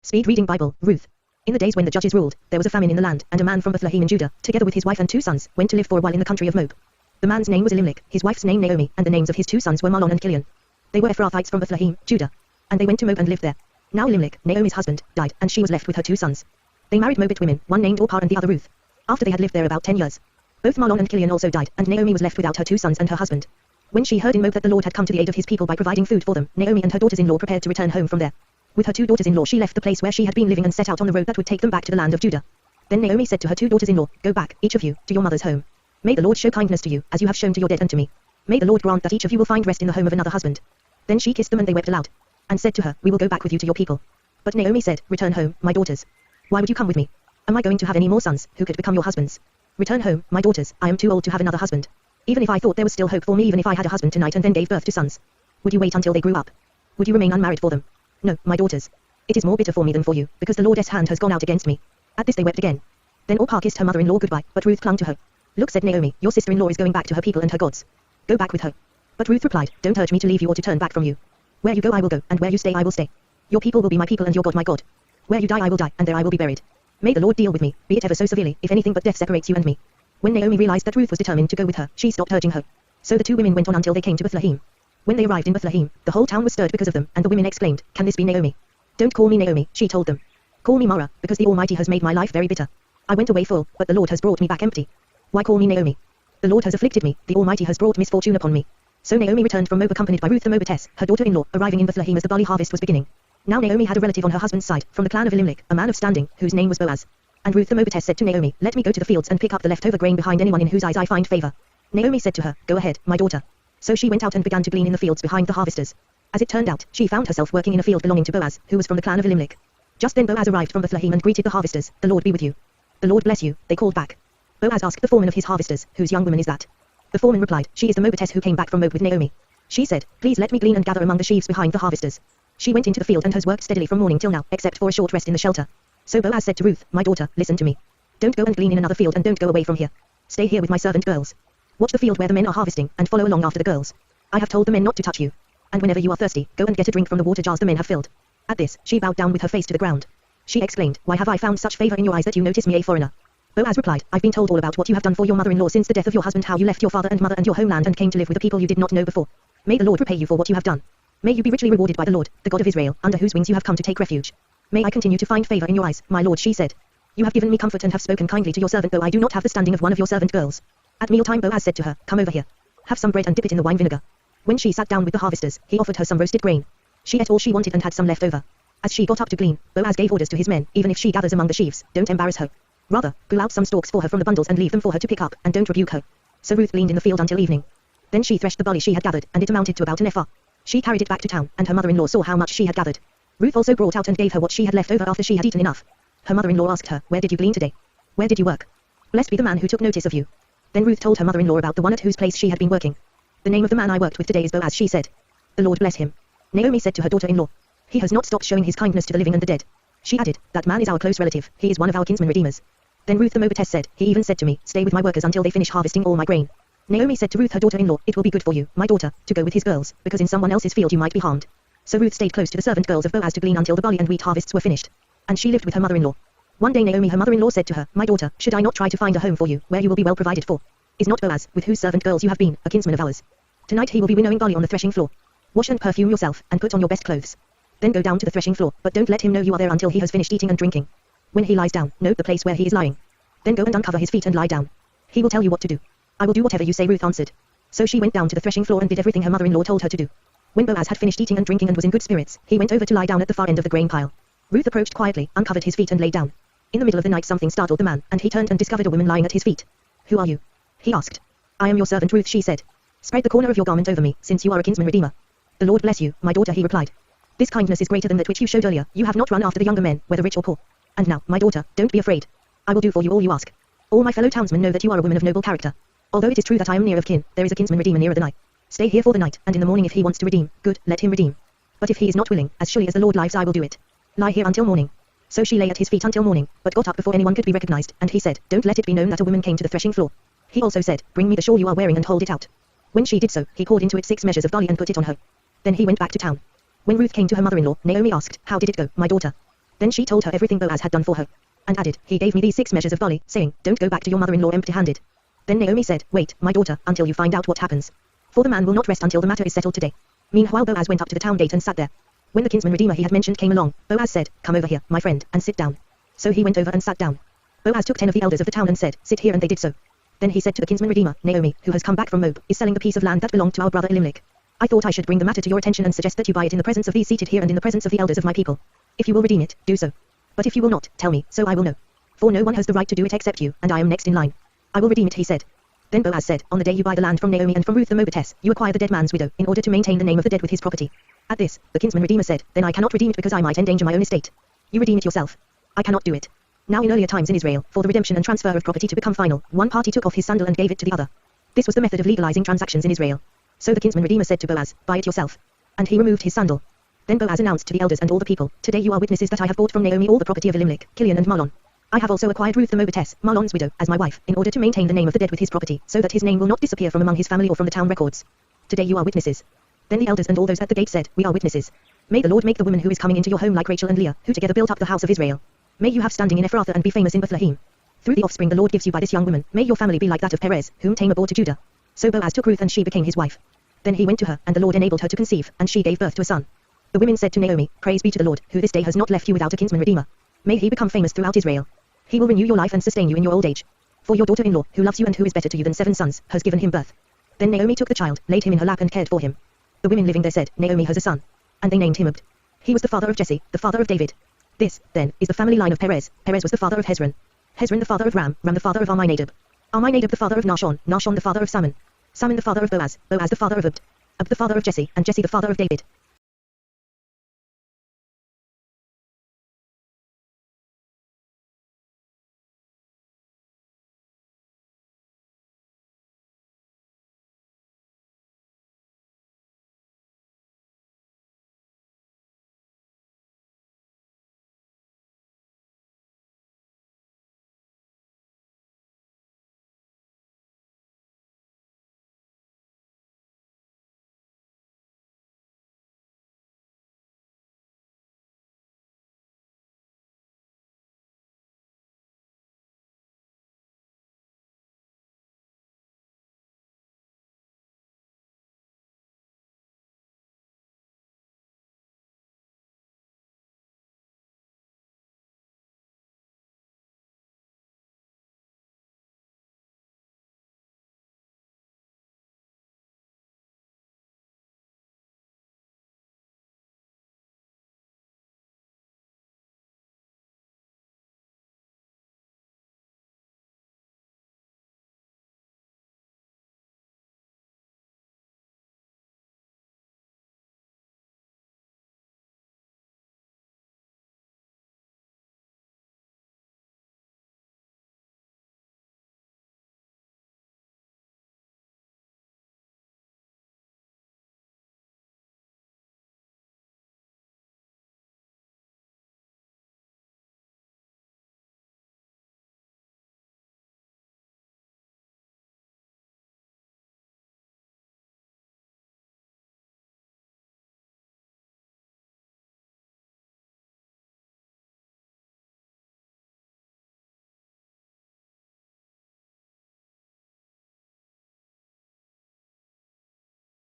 Speed reading Bible, Ruth. In the days when the judges ruled, there was a famine in the land, and a man from Bethlehem in Judah, together with his wife and 2 sons, went to live for a while in the country of Moab. The man's name was Elimelech, his wife's name Naomi, and the names of his 2 sons were Mahlon and Chilion. They were Ephrathites from Bethlehem, Judah. And they went to Moab and lived there. Now Elimelech, Naomi's husband, died, and she was left with her 2 sons. They married Moabite women, one named Orpah and the other Ruth. After they had lived there about 10 years, both Mahlon and Chilion also died, and Naomi was left without her 2 sons and her husband. When she heard in Moab that the Lord had come to the aid of his people by providing food for them, Naomi and her daughters-in-law prepared to return home from there. With her 2 daughters-in-law she left the place where she had been living and set out on the road that would take them back to the land of Judah. Then Naomi said to her 2 daughters-in-law, "Go back, each of you, to your mother's home. May the Lord show kindness to you, as you have shown to your dead and to me. May the Lord grant that each of you will find rest in the home of another husband." Then she kissed them and they wept aloud, and said to her, "We will go back with you to your people." But Naomi said, "Return home, my daughters. Why would you come with me? Am I going to have any more sons, who could become your husbands? Return home, my daughters, I am too old to have another husband. Even if I thought there was still hope for me, even if I had a husband tonight and then gave birth to sons. Would you wait until they grew up? Would you remain unmarried for them? No, my daughters. It is more bitter for me than for you, because the Lord's hand has gone out against me." At this they wept again. Then Orpah kissed her mother-in-law goodbye, but Ruth clung to her. "Look," said Naomi, "your sister-in-law is going back to her people and her gods. Go back with her." But Ruth replied, "Don't urge me to leave you or to turn back from you. Where you go I will go, and where you stay I will stay. Your people will be my people and your God my God. Where you die I will die, and there I will be buried. May the Lord deal with me, be it ever so severely, if anything but death separates you and me." When Naomi realized that Ruth was determined to go with her, she stopped urging her. So the 2 women went on until they came to Bethlehem. When they arrived in Bethlehem, the whole town was stirred because of them, and the women exclaimed, "Can this be Naomi?" "Don't call me Naomi," she told them. "Call me Mara, because the Almighty has made my life very bitter. I went away full, but the Lord has brought me back empty. Why call me Naomi? The Lord has afflicted me, the Almighty has brought misfortune upon me." So Naomi returned from Moab accompanied by Ruth the Moabitess, her daughter-in-law, arriving in Bethlehem as the barley harvest was beginning. Now Naomi had a relative on her husband's side, from the clan of Elimelech, a man of standing, whose name was Boaz. And Ruth the Moabitess said to Naomi, "Let me go to the fields and pick up the leftover grain behind anyone in whose eyes I find favor." Naomi said to her, "Go ahead, my daughter." So she went out and began to glean in the fields behind the harvesters. As it turned out, she found herself working in a field belonging to Boaz, who was from the clan of Elimelech. Just then Boaz arrived from Bethlehem and greeted the harvesters. "The Lord be with you." "The Lord bless you," they called back. Boaz asked the foreman of his harvesters, "Whose young woman is that?" The foreman replied, "She is the Moabitess who came back from Moab with Naomi." She said, "Please let me glean and gather among the sheaves behind the harvesters." She went into the field and has worked steadily from morning till now, except for a short rest in the shelter. So Boaz said to Ruth, "My daughter, listen to me. Don't go and glean in another field and don't go away from here. Stay here with my servant girls. Watch the field where the men are harvesting, and follow along after the girls. I have told the men not to touch you. And whenever you are thirsty, go and get a drink from the water jars the men have filled." At this, she bowed down with her face to the ground. She exclaimed, "Why have I found such favor in your eyes that you notice me, a foreigner?" Boaz replied, "I've been told all about what you have done for your mother-in-law since the death of your husband, how you left your father and mother and your homeland and came to live with a people you did not know before. May the Lord repay you for what you have done. May you be richly rewarded by the Lord, the God of Israel, under whose wings you have come to take refuge. May I continue to find favor in your eyes, my lord," she said. "You have given me comfort and have spoken kindly to your servant, though I do not have the standing of one of your servant girls." At mealtime Boaz said to her, "Come over here. Have some bread and dip it in the wine vinegar." When she sat down with the harvesters, he offered her some roasted grain. She ate all she wanted and had some left over. As she got up to glean, Boaz gave orders to his men, "Even if she gathers among the sheaves, don't embarrass her. Rather, pull out some stalks for her from the bundles and leave them for her to pick up, and don't rebuke her." So Ruth gleaned in the field until evening. Then she threshed the barley she had gathered, and it amounted to about an ephah. She carried it back to town, and her mother-in-law saw how much she had gathered. Ruth also brought out and gave her what she had left over after she had eaten enough. Her mother-in-law asked her, "Where did you glean today? Where did you work? Blessed be the man who took notice of you." Then Ruth told her mother-in-law about the one at whose place she had been working. "The name of the man I worked with today is Boaz," she said. "The Lord bless him." Naomi said to her daughter-in-law, "He has not stopped showing his kindness to the living and the dead." She added, "That man is our close relative, he is one of our kinsman redeemers." Then Ruth the Moabitess said, "He even said to me, 'Stay with my workers until they finish harvesting all my grain.'" Naomi said to Ruth her daughter-in-law, "It will be good for you, my daughter, to go with his girls, because in someone else's field you might be harmed." So Ruth stayed close to the servant girls of Boaz to glean until the barley and wheat harvests were finished. And she lived with her mother-in-law. One day Naomi her mother-in-law said to her, "My daughter, should I not try to find a home for you, where you will be well provided for? Is not Boaz, with whose servant girls you have been, a kinsman of ours? Tonight he will be winnowing barley on the threshing floor. Wash and perfume yourself, and put on your best clothes. Then go down to the threshing floor, but don't let him know you are there until he has finished eating and drinking. When he lies down, note the place where he is lying. Then go and uncover his feet and lie down. He will tell you what to do." "I will do whatever you say," Ruth answered. So she went down to the threshing floor and did everything her mother-in-law told her to do. When Boaz had finished eating and drinking and was in good spirits, he went over to lie down at the far end of the grain pile. Ruth approached quietly, uncovered his feet and lay down. In the middle of the night something startled the man, and he turned and discovered a woman lying at his feet. "Who are you?" he asked. "I am your servant Ruth," she said. "Spread the corner of your garment over me, since you are a kinsman redeemer." "The Lord bless you, my daughter," he replied. "This kindness is greater than that which you showed earlier. You have not run after the younger men, whether rich or poor. And now, my daughter, don't be afraid. I will do for you all you ask. All my fellow townsmen know that you are a woman of noble character. Although it is true that I am near of kin, there is a kinsman redeemer nearer than I. Stay here for the night, and in the morning if he wants to redeem, good, let him redeem. But if he is not willing, as surely as the Lord lives I will do it. Lie here until morning." So she lay at his feet until morning, but got up before anyone could be recognized, and he said, "Don't let it be known that a woman came to the threshing floor." He also said, "Bring me the shawl you are wearing and hold it out." When she did so, he poured into it 6 measures of barley and put it on her. Then he went back to town. When Ruth came to her mother-in-law, Naomi asked, "How did it go, my daughter?" Then she told her everything Boaz had done for her, and added, he gave me these 6 measures of barley, saying, don't go back to your mother-in-law empty-handed. Then Naomi said, wait, my daughter, until you find out what happens. For the man will not rest until the matter is settled today. Meanwhile Boaz went up to the town gate and sat there. When the kinsman redeemer he had mentioned came along, Boaz said, come over here, my friend, and sit down. So he went over and sat down. Boaz took 10 of the elders of the town and said, sit here, and they did so. Then he said to the kinsman redeemer, Naomi, who has come back from Moab, is selling the piece of land that belonged to our brother Elimelech. I thought I should bring the matter to your attention and suggest that you buy it in the presence of these seated here and in the presence of the elders of my people. If you will redeem it, do so. But if you will not, tell me, so I will know. For no one has the right to do it except you, and I am next in line. I will redeem it, he said. Then Boaz said, on the day you buy the land from Naomi and from Ruth the Moabitess, you acquire the dead man's widow, in order to maintain the name of the dead with his property. At this, the kinsman redeemer said, then I cannot redeem it because I might endanger my own estate. You redeem it yourself. I cannot do it. Now in earlier times in Israel, for the redemption and transfer of property to become final, one party took off his sandal and gave it to the other. This was the method of legalizing transactions in Israel. So the kinsman redeemer said to Boaz, buy it yourself. And he removed his sandal. Then Boaz announced to the elders and all the people, today you are witnesses that I have bought from Naomi all the property of Elimelech, Kilion and Mahlon. I have also acquired Ruth the Moabitess, Mahlon's widow, as my wife, in order to maintain the name of the dead with his property, so that his name will not disappear from among his family or from the town records. Today you are witnesses. Then the elders and all those at the gate said, we are witnesses. May the Lord make the woman who is coming into your home like Rachel and Leah, who together built up the house of Israel. May you have standing in Ephrathah and be famous in Bethlehem. Through the offspring the Lord gives you by this young woman, may your family be like that of Perez, whom Tamar bore to Judah. So Boaz took Ruth and she became his wife. Then he went to her, and the Lord enabled her to conceive, and she gave birth to a son. The women said to Naomi, praise be to the Lord, who this day has not left you without a kinsman redeemer. May he become famous throughout Israel. He will renew your life and sustain you in your old age. For your daughter-in-law, who loves you and who is better to you than 7 sons, has given him birth. Then Naomi took the child, laid him in her lap and cared for him. The women living there said, Naomi has a son. And they named him Obed. He was the father of Jesse, the father of David. This, then, is the family line of Perez. Perez was the father of Hezron. Hezron the father of Ram, Ram the father of Amminadab. Amminadab the father of Nahshon, Nahshon the father of Salmon. Salmon the father of Boaz, Boaz the father of Obed. Obed the father of Jesse, and Jesse the father of David.